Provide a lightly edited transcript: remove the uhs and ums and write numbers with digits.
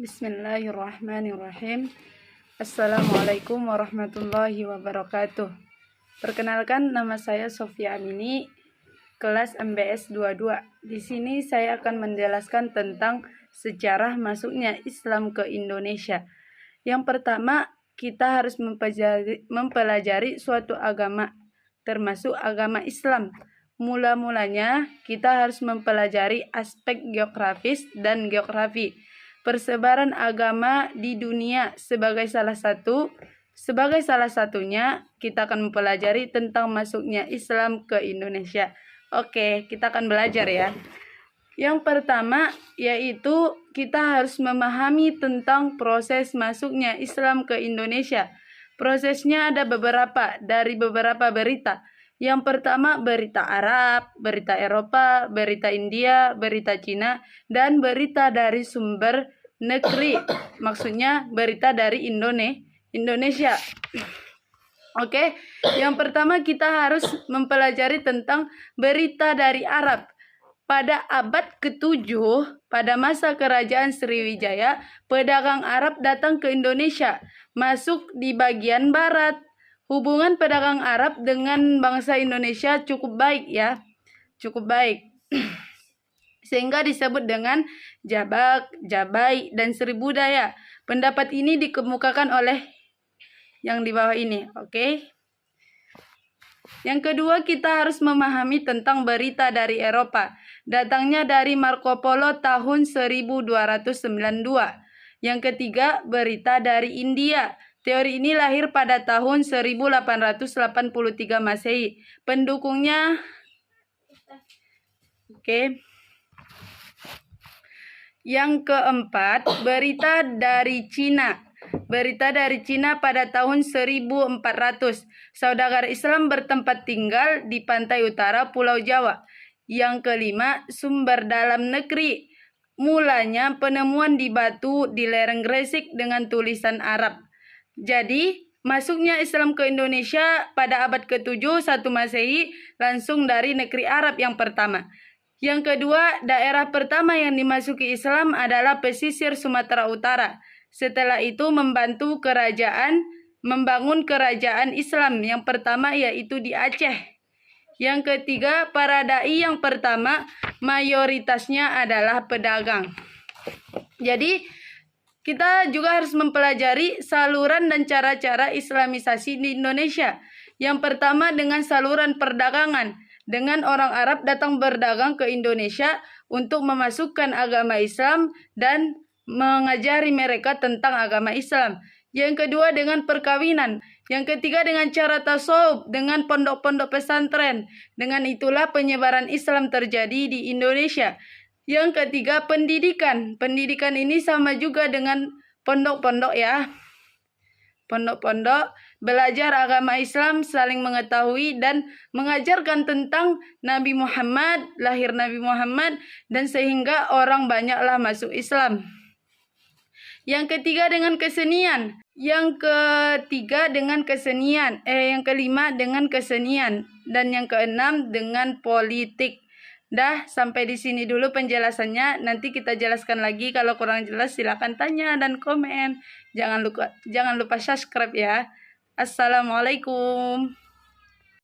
Bismillahirrahmanirrahim. Assalamualaikum warahmatullahi wabarakatuh. Perkenalkan, nama saya Sofia Amini, kelas MBS 22. Di sini saya akan menjelaskan tentang sejarah masuknya Islam ke Indonesia. Yang pertama, kita harus mempelajari suatu agama, termasuk agama Islam. Mula-mulanya kita harus mempelajari aspek geografis dan geografi persebaran agama di dunia. Sebagai salah satunya kita akan mempelajari tentang masuknya Islam ke Indonesia. Oke, kita akan belajar ya. Yang pertama yaitu kita harus memahami tentang proses masuknya Islam ke Indonesia. Prosesnya ada beberapa berita. Yang pertama berita Arab, berita Eropa, berita India, berita Cina, dan berita dari sumber negeri. Maksudnya berita dari Indonesia. Oke, yang pertama kita harus mempelajari tentang berita dari Arab. Pada abad ke-7, pada masa kerajaan Sriwijaya, pedagang Arab datang ke Indonesia, masuk di bagian barat. Hubungan pedagang Arab dengan bangsa Indonesia cukup baik ya. Cukup baik. Sehingga disebut dengan Jabak, Jabai, dan Sribudaya. Pendapat ini dikemukakan oleh yang di bawah ini. Oke. Yang kedua, kita harus memahami tentang berita dari Eropa. Datangnya dari Marco Polo tahun 1292. Yang ketiga, berita dari India. Teori ini lahir pada tahun 1883 Masehi. Pendukungnya Yang keempat, berita dari Cina. Berita dari Cina pada tahun 1400. Saudagar Islam bertempat tinggal di pantai utara Pulau Jawa. Yang kelima, sumber dalam negeri. Mulanya penemuan di batu di lereng Gresik dengan tulisan Arab. Jadi, masuknya Islam ke Indonesia pada abad ke-7 1 Masehi langsung dari negeri Arab yang pertama. Yang kedua, daerah pertama yang dimasuki Islam adalah pesisir Sumatera Utara. Setelah itu membantu membangun kerajaan Islam yang pertama yaitu di Aceh. Yang ketiga, para dai yang pertama mayoritasnya adalah pedagang. Jadi, kita juga harus mempelajari saluran dan cara-cara Islamisasi di Indonesia. Yang pertama dengan saluran perdagangan. Dengan orang Arab datang berdagang ke Indonesia untuk memasukkan agama Islam dan mengajari mereka tentang agama Islam. Yang kedua dengan perkawinan. Yang ketiga dengan cara tasawuf, dengan pondok-pondok pesantren. Dengan itulah penyebaran Islam terjadi di Indonesia. Yang ketiga pendidikan. Pendidikan ini sama juga dengan pondok-pondok ya. Pondok-pondok belajar agama Islam, saling mengetahui dan mengajarkan tentang Nabi Muhammad, lahir Nabi Muhammad, dan sehingga orang banyaklah masuk Islam. Yang ketiga dengan kesenian. Yang kelima dengan kesenian. Dan yang keenam dengan politik. Dah, sampai di sini dulu penjelasannya. Nanti kita jelaskan lagi. Kalau kurang jelas silakan tanya dan komen. Jangan lupa subscribe ya. Assalamualaikum.